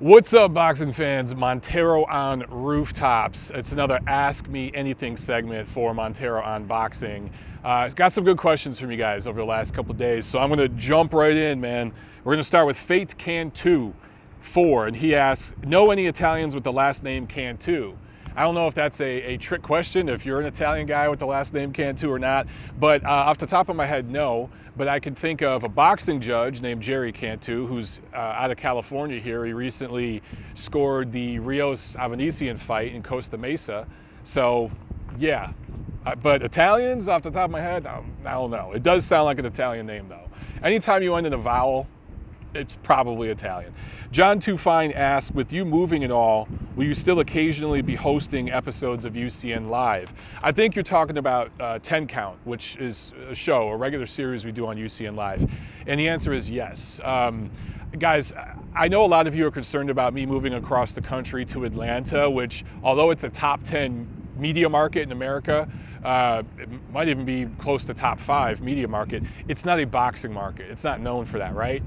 What's up, boxing fans? Montero on Rooftops. It's another Ask Me Anything segment for Montero on Boxing. It's got some good questions from you guys over the last couple days, so I'm going to jump right in, man. We're going to start with Fate Cantu 4, and he asks, know any Italians with the last name Cantu? I don't know if that's a trick question, if you're an Italian guy with the last name Cantu or not, but off the top of my head, no. But I can think of a boxing judge named Jerry Cantu, who's out of California here. He recently scored the Rios Avanesian fight in Costa Mesa. So, yeah. But Italians, off the top of my head, I don't know. It does sound like an Italian name, though. Anytime you end in a vowel, it's probably Italian. John Tufine asks, with you moving and all, will you still occasionally be hosting episodes of UCN Live? I think you're talking about 10 Count, which is a regular series we do on UCN Live. And the answer is yes. Guys, I know a lot of you are concerned about me moving across the country to Atlanta, which, although it's a top 10 media market in America, it might even be close to top 5 media market, it's not a boxing market. It's not known for that, right?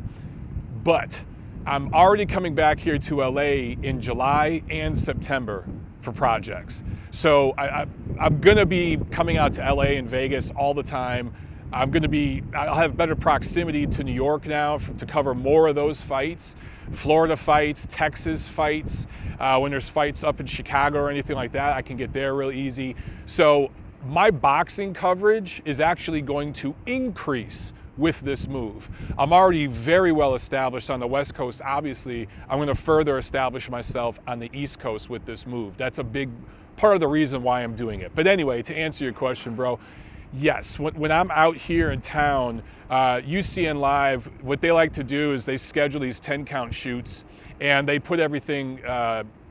But I'm already coming back here to LA in July and September for projects. So I'm gonna be coming out to LA and Vegas all the time. I'll have better proximity to New York now to cover more of those fights, Florida fights, Texas fights. When there's fights up in Chicago or anything like that, I can get there real easy. So my boxing coverage is actually going to increase with this move. I'm already very well established on the West Coast. Obviously, I'm going to further establish myself on the East Coast with this move. That's a big part of the reason why I'm doing it. But anyway, to answer your question, bro, yes, when I'm out here in town, UCN Live, what they like to do is they schedule these 10 count shoots and they put everything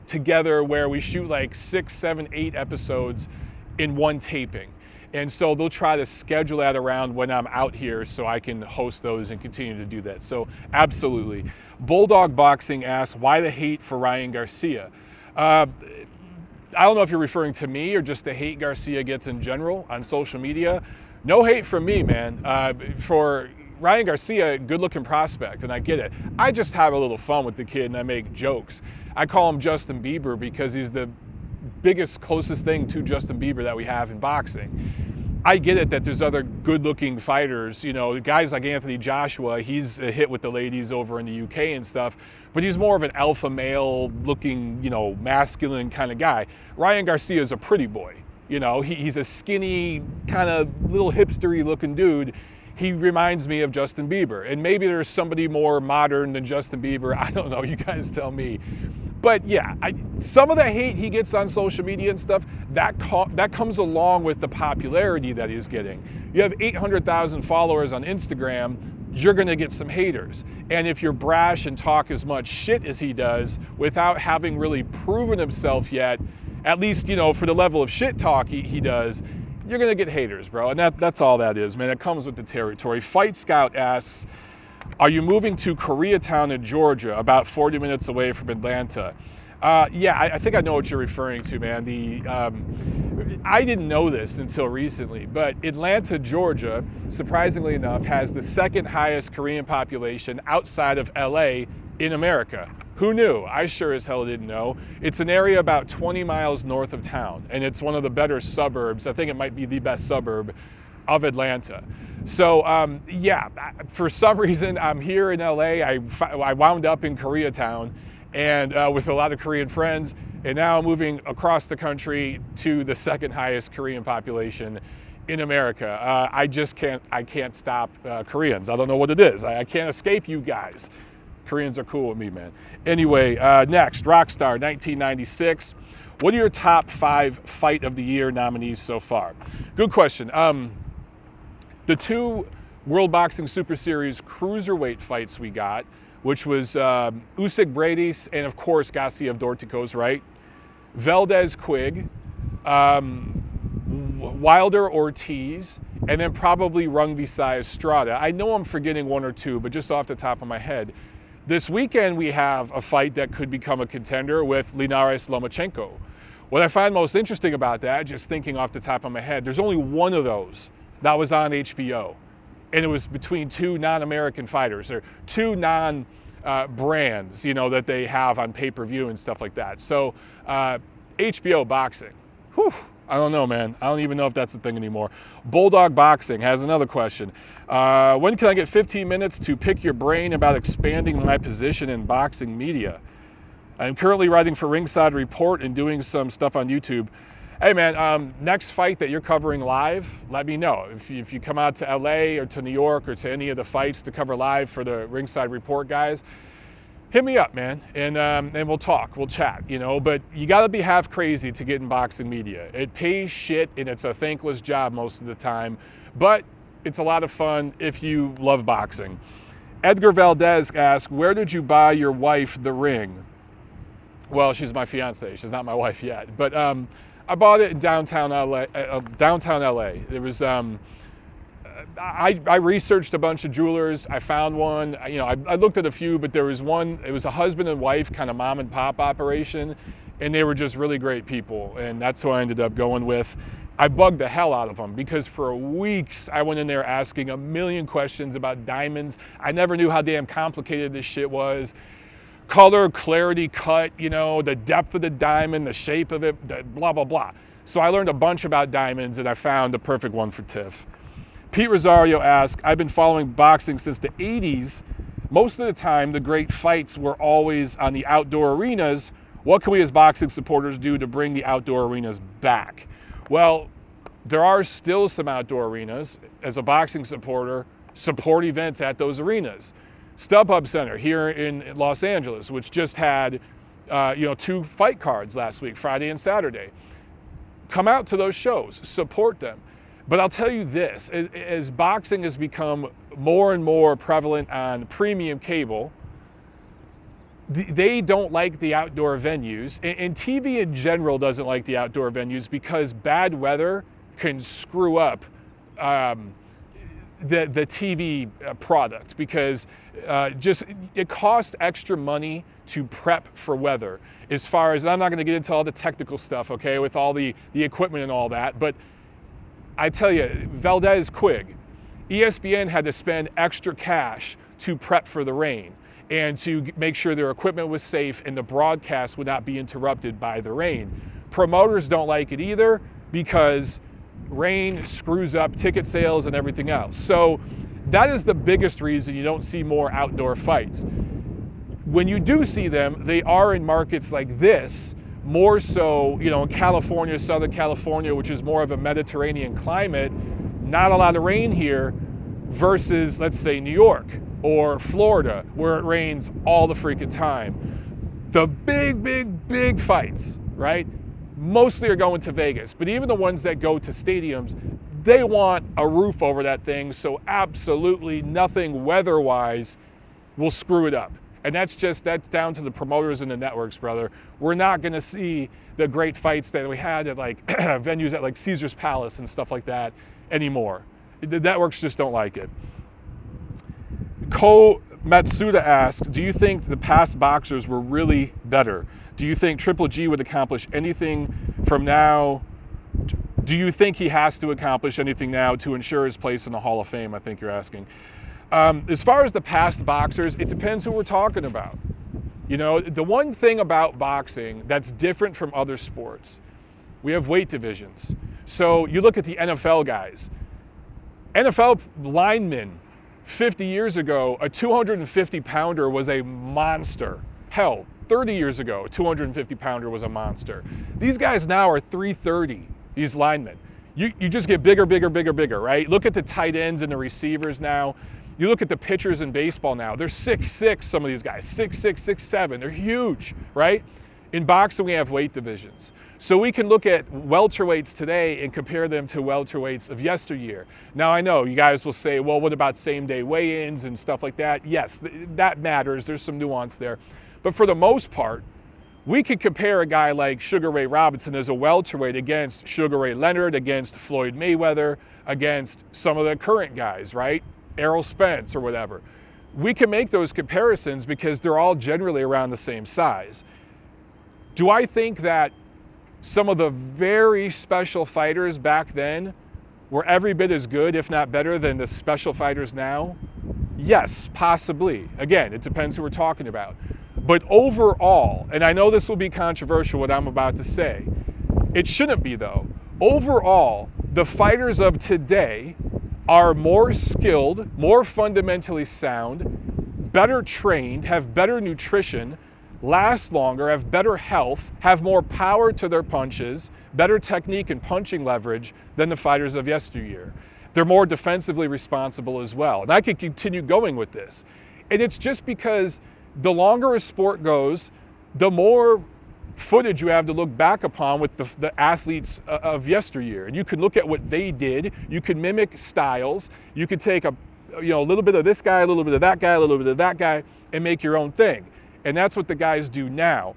together where we shoot like 6, 7, 8 episodes in one taping. And so they'll try to schedule that around when I'm out here so I can host those and continue to do that. So absolutely. Bulldog Boxing asks, why the hate for Ryan Garcia? I don't know if you're referring to me or just the hate Garcia gets in general on social media. No hate from me, man. For Ryan Garcia, good looking prospect, and I get it. I just have a little fun with the kid and I make jokes. I call him Justin Bieber because he's the biggest, closest thing to Justin Bieber that we have in boxing. I get it that there's other good-looking fighters, you know, guys like Anthony Joshua, he's a hit with the ladies over in the UK and stuff, but he's more of an alpha male looking, you know, masculine kind of guy. Ryan Garcia is a pretty boy, you know, he's a skinny, kind of little hipstery looking dude. He reminds me of Justin Bieber, and maybe there's somebody more modern than Justin Bieber. I don't know, you guys tell me. But yeah, some of the hate he gets on social media and stuff, that comes along with the popularity that he's getting. You have 800,000 followers on Instagram, you're gonna get some haters. And if you're brash and talk as much shit as he does without having really proven himself yet, at least, you know, for the level of shit talk he does, you're gonna get haters, bro. And that's all that is, man. It comes with the territory. Fight Scout asks, are you moving to Koreatown in Georgia, about 40 minutes away from Atlanta? Yeah, I think I know what you're referring to, man. I didn't know this until recently, but Atlanta, Georgia, surprisingly enough, has the second highest Korean population outside of LA in America. Who knew? I sure as hell didn't know. It's an area about 20 miles north of town, and it's one of the better suburbs. I think it might be the best suburb of Atlanta. So yeah, for some reason I'm here in LA. I wound up in Koreatown and with a lot of Korean friends, and now I'm moving across the country to the second highest Korean population in America. I can't stop Koreans. I don't know what it is. I can't escape you guys. Koreans are cool with me, man. Anyway, next, Rockstar 1996. What are your top 5 Fight of the Year nominees so far? Good question. The 2 World Boxing Super Series cruiserweight fights we got, which was Usyk Brady's and of course Gassiev Dorticos, right? Valdez Quigg, Wilder Ortiz, and then probably Rungvisai Estrada. I know I'm forgetting 1 or 2, but just off the top of my head. This weekend we have a fight that could become a contender with Linares Lomachenko. What I find most interesting about that, just thinking off the top of my head, there's only 1 of those that was on HBO. And it was between 2 non-American fighters, or 2 non brands, you know, that they have on pay-per-view and stuff like that. So HBO Boxing, whew, I don't know, man. I don't even know if that's a thing anymore. Bulldog Boxing has another question. When can I get 15 minutes to pick your brain about expanding my position in boxing media? I'm currently writing for Ringside Report and doing some stuff on YouTube. Hey man, next fight that you're covering live, let me know. If you come out to LA or to New York or to any of the fights to cover live for the Ringside Report guys, hit me up, man, and we'll talk, we'll chat, you know. But you gotta be half crazy to get in boxing media. It pays shit and it's a thankless job most of the time, but it's a lot of fun if you love boxing. Edgar Valdez asks, where did you buy your wife the ring? Well, she's my fiance, she's not my wife yet, but I bought it in downtown LA. There was, I researched a bunch of jewelers. I found one. You know, I looked at a few, but there was one. It was a husband and wife kind of mom and pop operation, and they were just really great people, and that's who I ended up going with. I bugged the hell out of them because for weeks I went in there asking a million questions about diamonds. I never knew how damn complicated this shit was. Color, clarity, cut, you know, the depth of the diamond, the shape of it, blah, blah, blah. So I learned a bunch about diamonds and I found the perfect one for Tiff. Pete Rosario asks, I've been following boxing since the 80s. Most of the time, the great fights were always on the outdoor arenas. What can we as boxing supporters do to bring the outdoor arenas back? Well, there are still some outdoor arenas. As a boxing supporter, support events at those arenas. StubHub Center here in Los Angeles, which just had 2 fight cards last week, Friday and Saturday. Come out to those shows, support them. But I'll tell you this, as boxing has become more and more prevalent on premium cable, they don't like the outdoor venues, and TV in general doesn't like the outdoor venues because bad weather can screw up the TV product, because it costs extra money to prep for weather. As far as, I'm not going to get into all the technical stuff, okay, with all the equipment and all that, but I tell you, Valdez Quig, ESPN had to spend extra cash to prep for the rain and to make sure their equipment was safe and the broadcast would not be interrupted by the rain. Promoters don't like it either because rain screws up ticket sales and everything else. So that is the biggest reason you don't see more outdoor fights. When you do see them, they are in markets like this, more so, you know, in California, Southern California, which is more of a Mediterranean climate, not a lot of rain here, versus, let's say, New York or Florida, where it rains all the freaking time. The big fights, right? Mostly are going to Vegas, but even the ones that go to stadiums, they want a roof over that thing, so absolutely nothing weather-wise will screw it up. And that's down to the promoters and the networks, brother. We're not gonna see the great fights that we had at like venues at like Caesar's Palace and stuff like that anymore. The networks just don't like it. Ko Matsuda asks, do you think the past boxers were really better? Do you think Triple G would accomplish anything from now? Do you think he has to accomplish anything now to ensure his place in the Hall of Fame? I think you're asking. As far as the past boxers, it depends who we're talking about. You know, the one thing about boxing that's different from other sports, we have weight divisions. So you look at the NFL guys. NFL linemen 50 years ago, a 250-pounder was a monster. Hell, 30 years ago, a 250-pounder was a monster. These guys now are 330, these linemen. You just get bigger, right? Look at the tight ends and the receivers now. You look at the pitchers in baseball now. They're 6'6", some of these guys, 6'6", 6'7". They're huge, right? In boxing, we have weight divisions. So we can look at welterweights today and compare them to welterweights of yesteryear. Now, I know you guys will say, well, what about same-day weigh-ins and stuff like that? Yes, that matters. There's some nuance there. But for the most part, we could compare a guy like Sugar Ray Robinson as a welterweight against Sugar Ray Leonard, against Floyd Mayweather, against some of the current guys, right? Errol Spence or whatever. We can make those comparisons because they're all generally around the same size. Do I think that some of the very special fighters back then were every bit as good, if not better, than the special fighters now? Yes, possibly. Again, it depends who we're talking about. But overall, and I know this will be controversial what I'm about to say, it shouldn't be though. Overall, the fighters of today are more skilled, more fundamentally sound, better trained, have better nutrition, last longer, have better health, have more power to their punches, better technique and punching leverage than the fighters of yesteryear. They're more defensively responsible as well. And I could continue going with this. And it's just because the longer a sport goes, the more footage you have to look back upon with the athletes of yesteryear. And you can look at what they did. You can mimic styles. You could take a little bit of this guy, a little bit of that guy, a little bit of that guy, and make your own thing. And that's what the guys do now.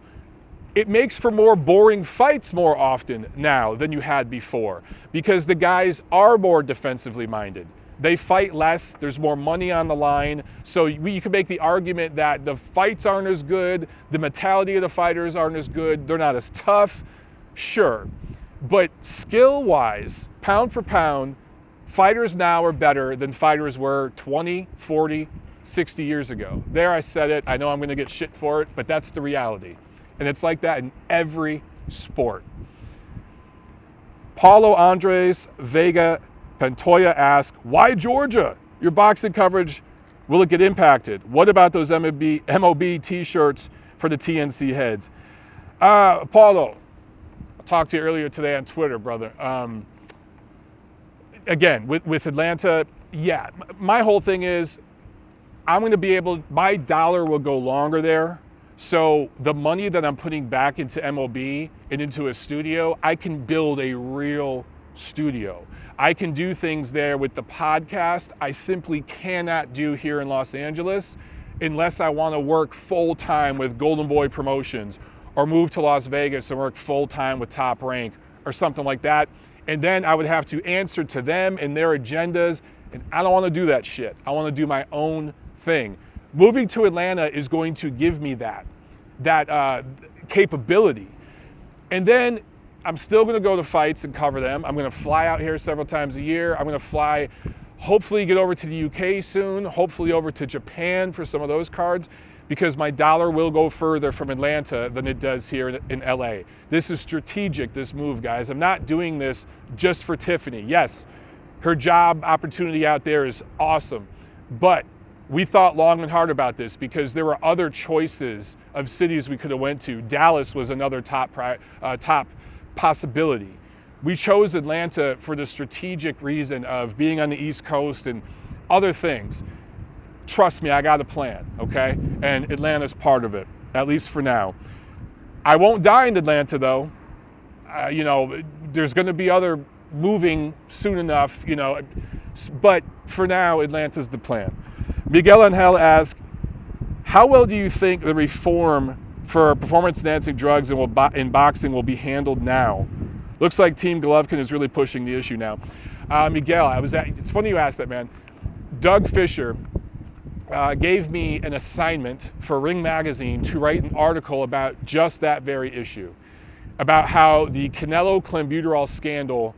It makes for more boring fights more often now than you had before because the guys are more defensively minded. They fight less, there's more money on the line, so you can make the argument that the fights aren't as good, the mentality of the fighters aren't as good, they're not as tough, sure. But skill-wise, pound for pound, fighters now are better than fighters were 20, 40, 60 years ago. There, I said it, I know I'm gonna get shit for it, but that's the reality. And it's like that in every sport. Paulo Andres Vega Pantoya asks, why Georgia? Your boxing coverage, will it get impacted? What about those MOB t-shirts for the TNC heads? Paulo, I talked to you earlier today on Twitter, brother. Again, with Atlanta, yeah, my whole thing is I'm going to be able, my dollar will go longer there. So the money that I'm putting back into MOB and into a studio, I can build a real studio. I can do things there with the podcast I simply cannot do here in Los Angeles unless I want to work full-time with Golden Boy Promotions or move to Las Vegas and work full-time with Top Rank or something like that. And then I would have to answer to them and their agendas, and I don't want to do that shit. I want to do my own thing. Moving to Atlanta is going to give me that capability. And then I'm still going to go to fights and cover them. I'm going to fly out here several times a year. I'm going to fly, hopefully get over to the UK soon, hopefully over to Japan for some of those cards, because my dollar will go further from Atlanta than it does here in LA. This is strategic, this move, guys. I'm not doing this just for Tiffany. Yes, her job opportunity out there is awesome, but we thought long and hard about this because there were other choices of cities we could have went to. Dallas was another top possibility. We chose Atlanta for the strategic reason of being on the East Coast and other things. Trust me, I got a plan, okay? And Atlanta's part of it, at least for now. I won't die in Atlanta though. There's gonna be other moving soon enough, but for now, Atlanta's the plan. Miguel Angel asks, how well do you think the reform for performance-enhancing drugs in boxing will be handled now? Looks like Team Golovkin is really pushing the issue now. Miguel, it's funny you asked that, man. Doug Fisher gave me an assignment for Ring Magazine to write an article about just that very issue, about how the Canelo clenbuterol scandal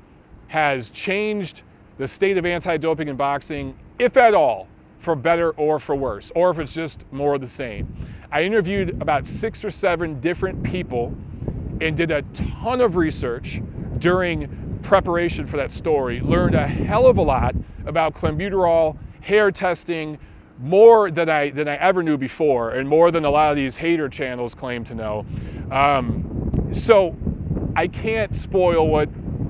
has changed the state of anti-doping in boxing, if at all, for better or for worse, or if it's just more of the same. I interviewed about 6 or 7 different people and did a ton of research during preparation for that story, learned a hell of a lot about clenbuterol, hair testing, more than I ever knew before, and more than a lot of these hater channels claim to know. So I can't spoil what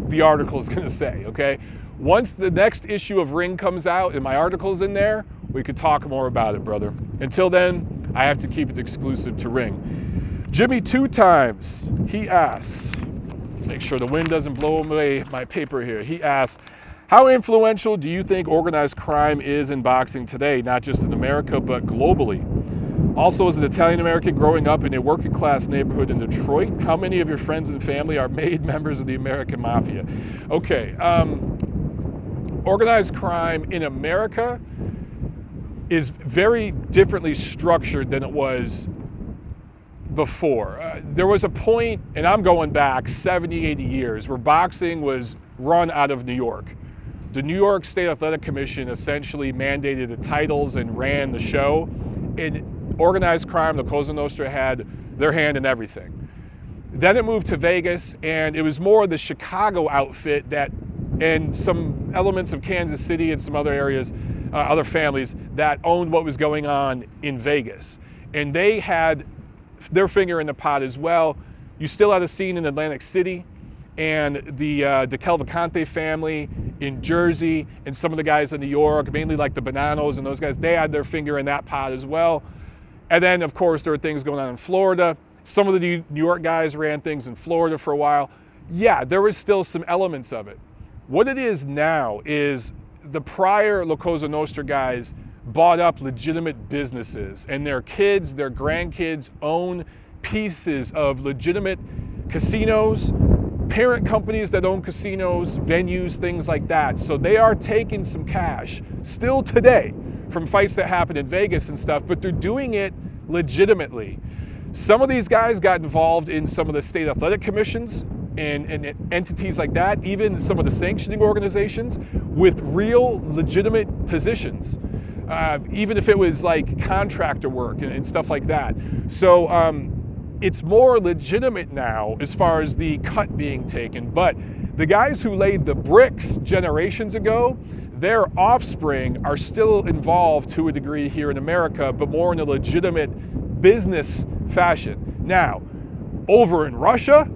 the article is going to say, okay? Once the next issue of Ring comes out and my article's in there, we could talk more about it, brother. Until then, I have to keep it exclusive to Ring. Jimmy 2 times, he asks, make sure the wind doesn't blow away my paper here. He asks, how influential do you think organized crime is in boxing today, not just in America, but globally? Also, as an Italian American growing up in a working class neighborhood in Detroit, how many of your friends and family are made members of the American Mafia? Okay, organized crime in America is very differently structured than it was before. There was a point, and I'm going back 70, 80 years, where boxing was run out of New York. The New York State Athletic Commission essentially mandated the titles and ran the show. And organized crime, the Cosa Nostra, had their hand in everything. Then it moved to Vegas, and it was more the Chicago outfit that, and some elements of Kansas City and some other areas, other families that owned what was going on in Vegas. And they had their finger in the pot as well. You still had a scene in Atlantic City, and the DeCalvacante family in Jersey, and some of the guys in New York, mainly like the Bonanos and those guys, they had their finger in that pot as well. And then, of course, there were things going on in Florida. Some of the New York guys ran things in Florida for a while. Yeah, there was still some elements of it. What it is now is the prior La Cosa Nostra guys bought up legitimate businesses, and their kids, their grandkids own pieces of legitimate casinos, parent companies that own casinos, venues, things like that. So they are taking some cash still today from fights that happen in Vegas and stuff, but they're doing it legitimately. Some of these guys got involved in some of the state athletic commissions and entities like that, even some of the sanctioning organizations with real legitimate positions, even if it was like contractor work and stuff like that. So it's more legitimate now as far as the cut being taken, but the guys who laid the bricks generations ago, their offspring are still involved to a degree here in America, but more in a legitimate business fashion. Now, over in Russia,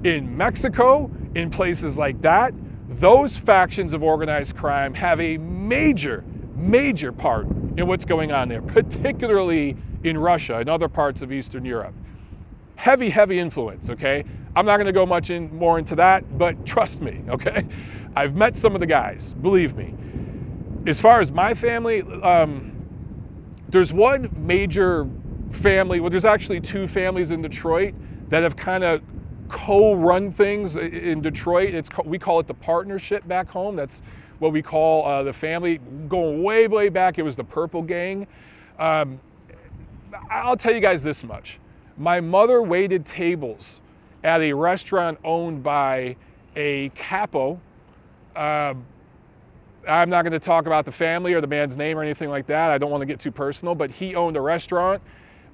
in Mexico, in places like that, those factions of organized crime have a major, major part in what's going on there, particularly in Russia and other parts of Eastern Europe. Heavy, heavy influence, okay? I'm not gonna go much more into that, but trust me, okay? I've met some of the guys, believe me. As far as my family, there's one major family, well, there's actually two families in Detroit that have kind of co-run things in Detroit. We call it the partnership back home. That's what we call the family. Going way, way back, it was the Purple Gang. I'll tell you guys this much. My mother waited tables at a restaurant owned by a capo. I'm not going to talk about the family or the man's name or anything like that. I don't want to get too personal, but he owned a restaurant.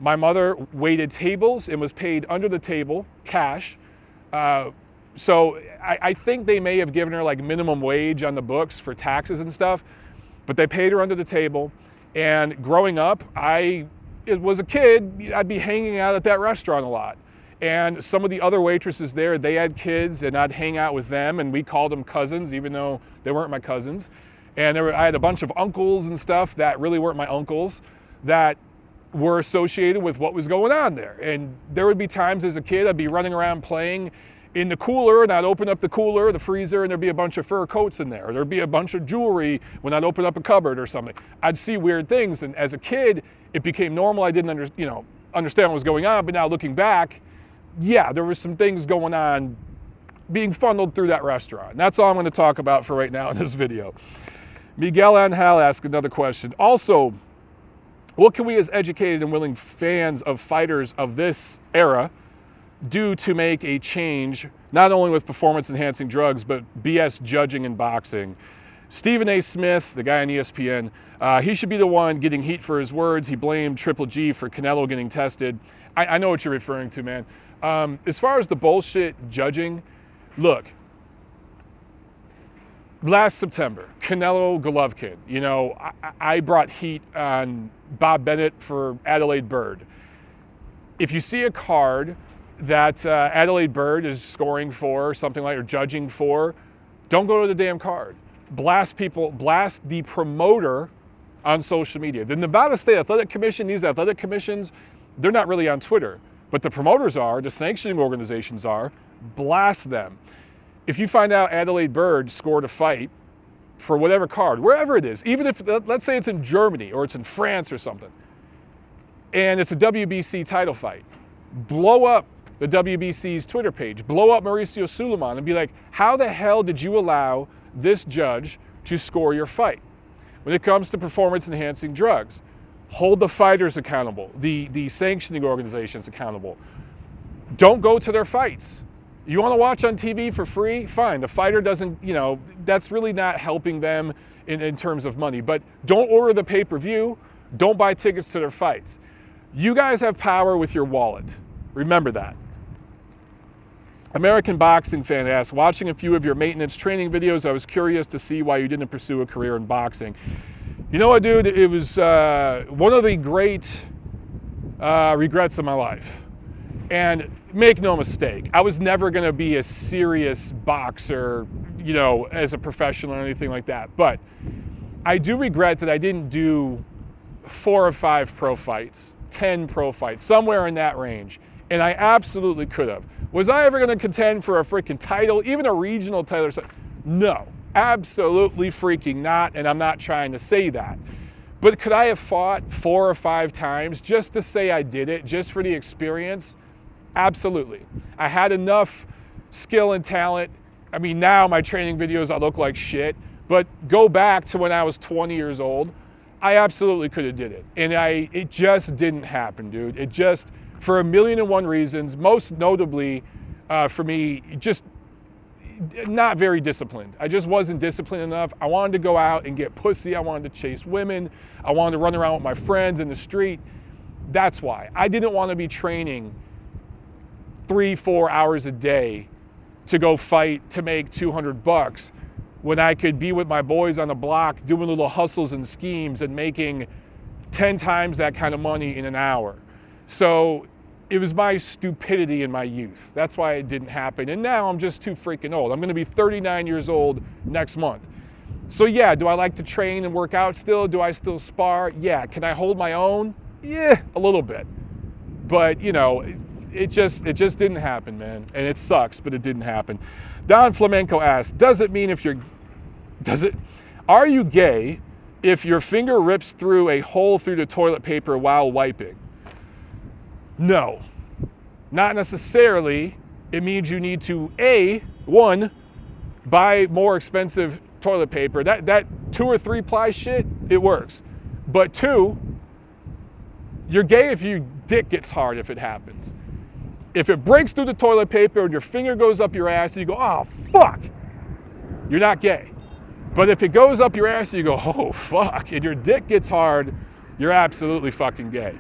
My mother waited tables and was paid under the table, cash. So I think they may have given her like minimum wage on the books for taxes and stuff, but they paid her under the table. And growing up, it was a kid, I'd be hanging out at that restaurant a lot. And some of the other waitresses there, they had kids, and I'd hang out with them, and we called them cousins, even though they weren't my cousins. And I had a bunch of uncles and stuff that really weren't my uncles that were associated with what was going on there. And there would be times as a kid, I'd be running around playing in the cooler, and I'd open up the cooler, the freezer, and there'd be a bunch of fur coats in there. Or there'd be a bunch of jewelry when I'd open up a cupboard or something. I'd see weird things, and as a kid, it became normal. I didn't understand what was going on, but now looking back, yeah, there was some things going on being funneled through that restaurant. And that's all I'm going to talk about for right now in this video. Miguel Angel asked another question. Also, what can we as educated and willing fans of fighters of this era do to make a change, not only with performance-enhancing drugs, but BS judging in boxing? Stephen A. Smith, the guy on ESPN, he should be the one getting heat for his words. He blamed Triple G for Canelo getting tested. I know what you're referring to, man. As far as the bullshit judging, look, last September, Canelo Golovkin, I brought heat on Bob Bennett for Adelaide Bird. If you see a card that Adelaide Bird is scoring for, or something like, or judging for, don't go to the damn card. Blast people, blast the promoter on social media. The Nevada State Athletic Commission, these athletic commissions, they're not really on Twitter, but the promoters are, the sanctioning organizations are. Blast them. If you find out Adelaide Bird scored a fight for whatever card, wherever it is, even if, let's say it's in Germany or it's in France or something, and it's a WBC title fight, blow up the WBC's Twitter page, blow up Mauricio Suleiman and be like, how the hell did you allow this judge to score your fight? When it comes to performance-enhancing drugs, hold the fighters accountable, the sanctioning organizations accountable. Don't go to their fights. You want to watch on TV for free? Fine. The fighter doesn't, you know, that's really not helping them in terms of money. But don't order the pay-per-view. Don't buy tickets to their fights. You guys have power with your wallet. Remember that. American Boxing fan asks, watching a few of your maintenance training videos, I was curious to see why you didn't pursue a career in boxing. You know what, dude? It was one of the great regrets of my life. And make no mistake, I was never going to be a serious boxer, you know, as a professional or anything like that. But I do regret that I didn't do 4 or 5 pro fights, 10 pro fights, somewhere in that range. And I absolutely could have. Was I ever going to contend for a freaking title, even a regional title or something? No, absolutely freaking not, and I'm not trying to say that. But could I have fought 4 or 5 times just to say I did it, just for the experience? Absolutely. I had enough skill and talent. I mean, now my training videos, I look like shit. But go back to when I was 20 years old, I absolutely could have did it. And it just didn't happen, dude. It just, for 1,000,001 reasons, most notably for me, just not very disciplined. I just wasn't disciplined enough. I wanted to go out and get pussy. I wanted to chase women. I wanted to run around with my friends in the street. That's why. I didn't want to be training 3-4 hours a day to go fight to make $200 when I could be with my boys on the block doing little hustles and schemes and making 10 times that kind of money in an hour. So it was my stupidity in my youth. That's why it didn't happen. And now I'm just too freaking old. I'm going to be 39 years old next month. So yeah, do I like to train and work out still? Do I still spar? Yeah. Can I hold my own? Yeah, a little bit. But, you know, it just didn't happen, man. And it sucks, but it didn't happen. Don Flamenco asks, are you gay if your finger rips through a hole through the toilet paper while wiping? No, not necessarily. It means you need to, one, buy more expensive toilet paper. That 2 or 3 ply shit, it works. But 2, you're gay if your dick gets hard if it happens. If it breaks through the toilet paper and your finger goes up your ass and you go, oh, fuck, you're not gay. But if it goes up your ass and you go, oh, fuck, and your dick gets hard, you're absolutely fucking gay.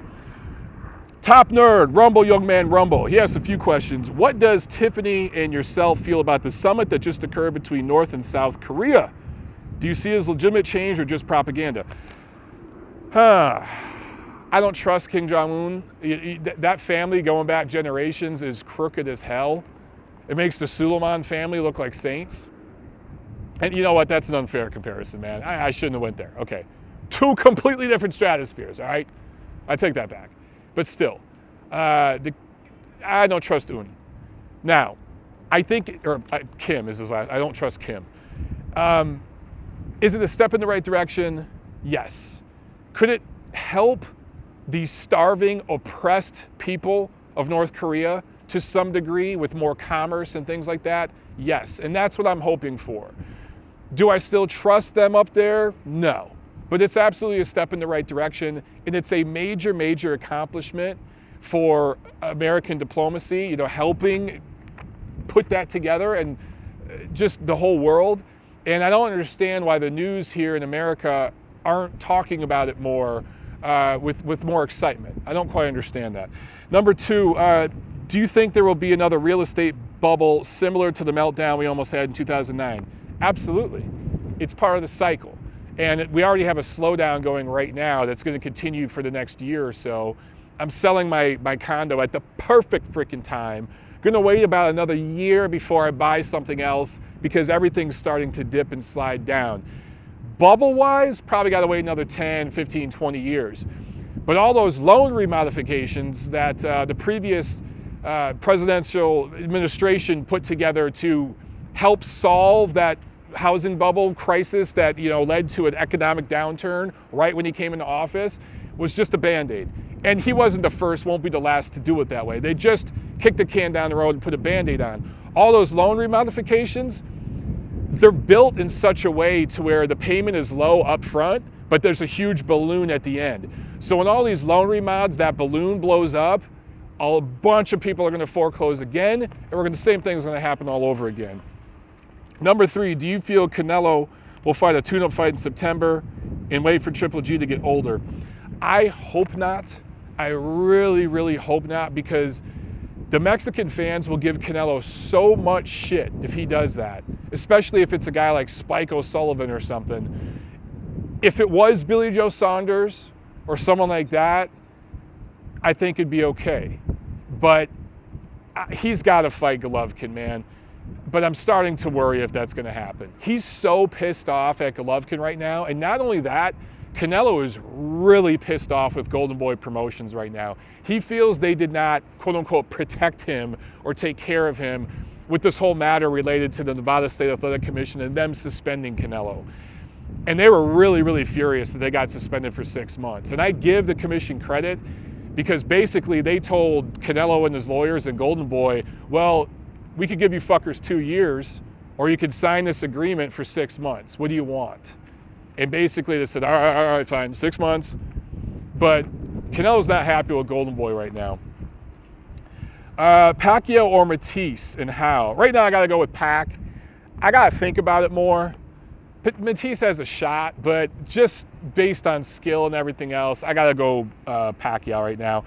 Top Nerd, Rumble Young Man Rumble. He has a few questions. What does Tiffany and yourself feel about the summit that just occurred between North and South Korea? Do you see it as legitimate change or just propaganda? I don't trust Kim Jong-un. That family going back generations is crooked as hell. It makes the Suleiman family look like saints. And you know what? That's an unfair comparison, man. I shouldn't have went there. Okay. 2 completely different stratospheres, all right? I take that back. But still, I don't trust Un. Now, I think, Kim is his last, I don't trust Kim. Is it a step in the right direction? Yes. Could it help the starving, oppressed people of North Korea to some degree with more commerce and things like that? Yes, and that's what I'm hoping for. Do I still trust them up there? No. But it's absolutely a step in the right direction, and it's a major, major accomplishment for American diplomacy, you know, helping put that together and just the whole world. And I don't understand why the news here in America aren't talking about it more with more excitement. I don't quite understand that. Number 2, do you think there will be another real estate bubble similar to the meltdown we almost had in 2009? Absolutely. It's part of the cycle. And we already have a slowdown going right now that's going to continue for the next year or so. I'm selling my condo at the perfect freaking time. Going to wait about another year before I buy something else because everything's starting to dip and slide down. Bubble-wise, probably got to wait another 10, 15, 20 years. But all those loan remodifications that the previous presidential administration put together to help solve that housing bubble crisis that, you know, led to an economic downturn right when he came into office was just a Band-Aid. And he wasn't the first, won't be the last to do it that way. They just kicked the can down the road and put a Band-Aid on. All those loan remodifications, they're built in such a way to where the payment is low up front, but there's a huge balloon at the end. So when all these loan remods, that balloon blows up, a bunch of people are going to foreclose again, and the same thing is going to happen all over again. Number 3, do you feel Canelo will fight a tune-up fight in September and wait for Triple G to get older? I hope not. I really, really hope not, because the Mexican fans will give Canelo so much shit if he does that, especially if it's a guy like Spike O'Sullivan or something. If it was Billy Joe Saunders or someone like that, I think it'd be okay. But he's got to fight Golovkin, man. But I'm starting to worry if that's going to happen. He's so pissed off at Golovkin right now. And not only that, Canelo is really pissed off with Golden Boy Promotions right now. He feels they did not, quote unquote, protect him or take care of him with this whole matter related to the Nevada State Athletic Commission and them suspending Canelo. And they were really, really furious that they got suspended for 6 months. And I give the commission credit, because basically they told Canelo and his lawyers and Golden Boy, well, we could give you fuckers 2 years, or you could sign this agreement for 6 months. What do you want? And basically they said, all right, fine, 6 months. But Canelo's not happy with Golden Boy right now. Pacquiao or Matisse, and how? Right now I gotta go with Pac. I gotta think about it more. Matisse has a shot, but just based on skill and everything else, I gotta go Pacquiao right now.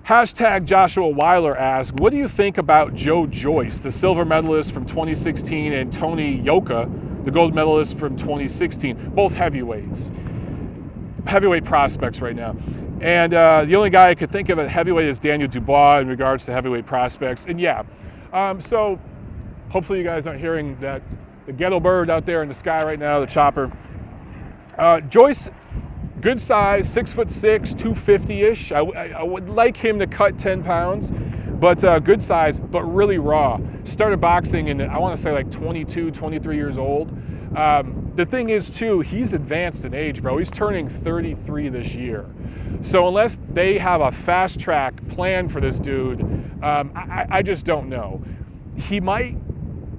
Hashtag Joshua Weiler asks, what do you think about Joe Joyce, the silver medalist from 2016, and Tony Yoka, the gold medalist from 2016, both heavyweights? Heavyweight prospects right now. And the only guy I could think of at heavyweight is Daniel Dubois in regards to heavyweight prospects. And yeah, so hopefully you guys aren't hearing that. The ghetto bird out there in the sky right now, the chopper. Joyce, good size, 6'6", 250-ish. I would like him to cut 10 pounds, but good size, but really raw. Started boxing in, I want to say like 22, 23 years old. The thing is too, he's advanced in age, bro. He's turning 33 this year. So unless they have a fast track plan for this dude, I just don't know. He might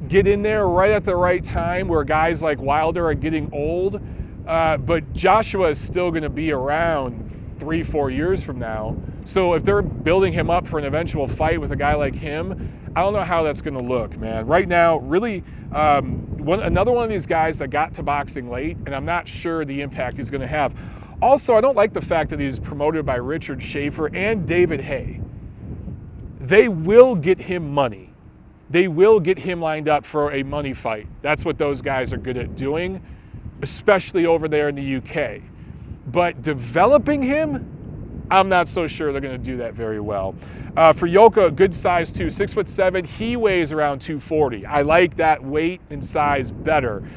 get in there right at the right time where guys like Wilder are getting old, but Joshua is still going to be around 3-4 years from now. So if they're building him up for an eventual fight with a guy like him, I don't know how that's going to look, man. Right now, really, another one of these guys that got to boxing late, and I'm not sure the impact he's going to have. Also, I don't like the fact that he's promoted by Richard Schaefer and David Haye. They will get him money. They will get him lined up for a money fight. That's what those guys are good at doing, especially over there in the UK. But developing him, I'm not so sure they're going to do that very well. For Yoka, good size too, 6'7". He weighs around 240. I like that weight and size better.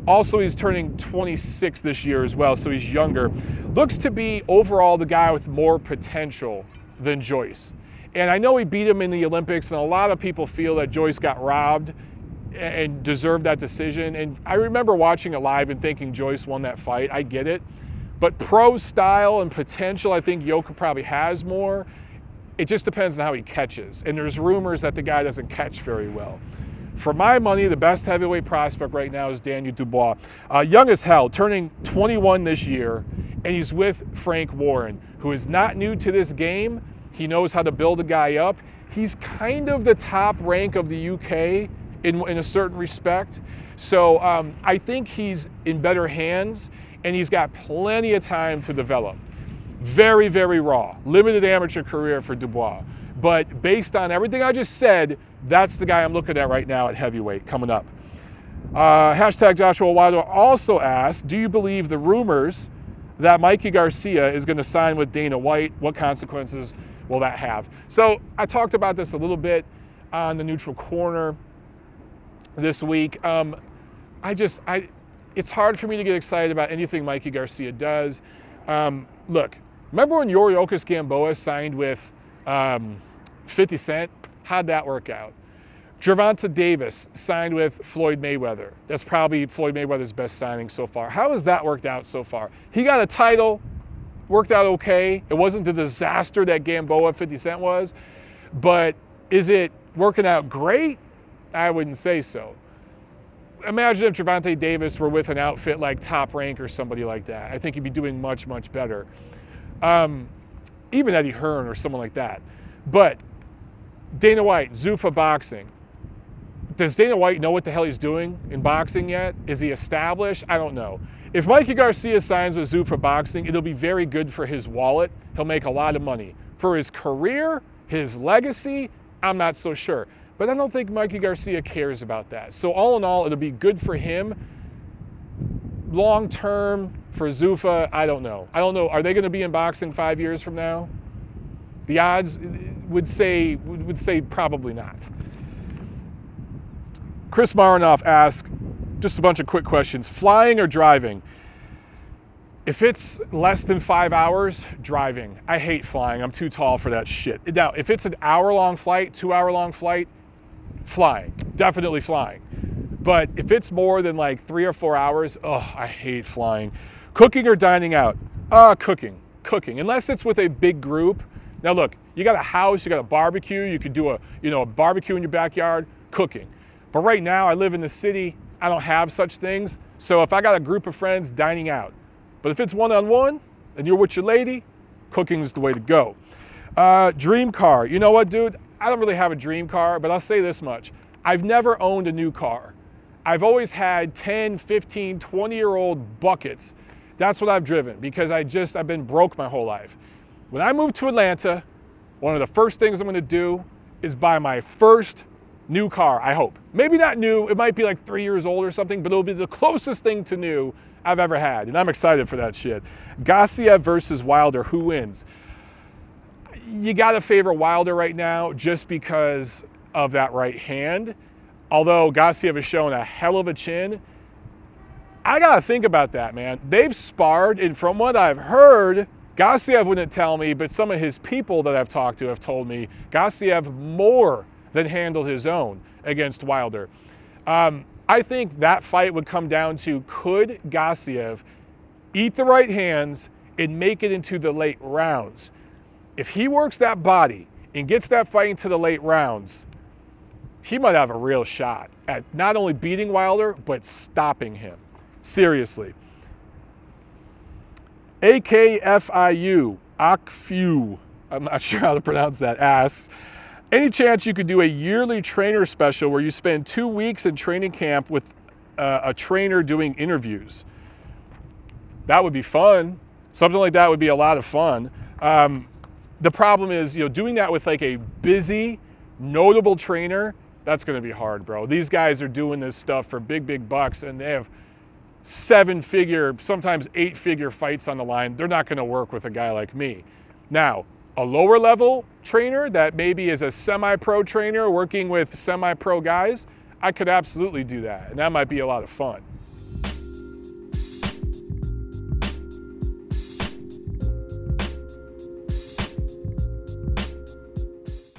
Also, he's turning 26 this year as well, so he's younger. Looks to be overall the guy with more potential than Joyce. And I know he beat him in the Olympics, and a lot of people feel that Joyce got robbed and deserved that decision. And I remember watching it live and thinking Joyce won that fight. I get it. But pro style and potential, I think Yoka probably has more. It just depends on how he catches. And there's rumors that the guy doesn't catch very well. For my money, the best heavyweight prospect right now is Daniel Dubois. Young as hell, turning 21 this year, and he's with Frank Warren, who is not new to this game. He knows how to build a guy up. He's kind of the top rank of the UK in a certain respect. So I think he's in better hands, and he's got plenty of time to develop. Very, very raw. Limited amateur career for Dubois. But based on everything I just said, that's the guy I'm looking at right now at heavyweight coming up. Hashtag Joshua Wilder also asked, do you believe the rumors that Mikey Garcia is going to sign with Dana White? What consequences will that have? So I talked about this a little bit on the Neutral Corner this week. It's hard for me to get excited about anything Mikey Garcia does. Look, remember when Yoriokas Gamboa signed with 50 Cent? How'd that work out? Gervonta Davis signed with Floyd Mayweather. That's probably Floyd Mayweather's best signing so far. How has that worked out so far? He got a title, worked out okay. It wasn't the disaster that Gamboa 50 Cent was, but is it working out great? I wouldn't say so. Imagine if Gervonta Davis were with an outfit like Top Rank or somebody like that. I think he'd be doing much, much better. Even Eddie Hearn or someone like that. But Dana White, Zuffa Boxing. Does Dana White know what the hell he's doing in boxing yet? Is he established? I don't know. If Mikey Garcia signs with Zuffa Boxing, it'll be very good for his wallet. He'll make a lot of money. For his career, his legacy, I'm not so sure. But I don't think Mikey Garcia cares about that. So all in all, it'll be good for him. Long term for Zuffa, I don't know. I don't know. Are they going to be in boxing 5 years from now? The odds would say probably not. Chris Marinoff asks, just a bunch of quick questions. Flying or driving? If it's less than 5 hours, driving. I hate flying. I'm too tall for that shit. Now, if it's an hour-long flight, 2-hour-long flight, flying. Definitely flying. But if it's more than like 3 or 4 hours, oh, I hate flying. Cooking or dining out? Cooking. Cooking. Unless it's with a big group. Now look, you got a house, you got a barbecue, you could do a barbecue in your backyard, cooking. But right now, I live in the city, I don't have such things. So if I got a group of friends, dining out. But if it's one-on-one and you're with your lady, cooking's the way to go. Dream car. You know what, dude? I don't really have a dream car, but I'll say this much. I've never owned a new car. I've always had 10, 15, 20-year-old buckets. That's what I've driven because I've been broke my whole life. When I move to Atlanta, one of the first things I'm gonna do is buy my first new car, I hope. Maybe not new, it might be like 3 years old or something, but it'll be the closest thing to new I've ever had, and I'm excited for that shit. Gassiev versus Wilder, who wins? You gotta favor Wilder right now just because of that right hand. Although Gassiev has shown a hell of a chin, I gotta think about that, man. They've sparred, and from what I've heard, Gassiev wouldn't tell me, but some of his people that I've talked to have told me Gassiev more than handled his own against Wilder. I think that fight would come down to, could Gassiev eat the right hands and make it into the late rounds? If he works that body and gets that fight into the late rounds, he might have a real shot at not only beating Wilder, but stopping him. Seriously. AKFIU, Akfu, I'm not sure how to pronounce that, asks, any chance you could do a yearly trainer special where you spend 2 weeks in training camp with a trainer doing interviews? That would be fun. Something like that would be a lot of fun. The problem is, doing that with like a busy, notable trainer, that's going to be hard, bro. These guys are doing this stuff for big, big bucks, and they have 7-figure, sometimes 8-figure fights on the line. They're not going to work with a guy like me. Now, a lower level trainer that maybe is a semi-pro trainer working with semi-pro guys, I could absolutely do that, and that might be a lot of fun.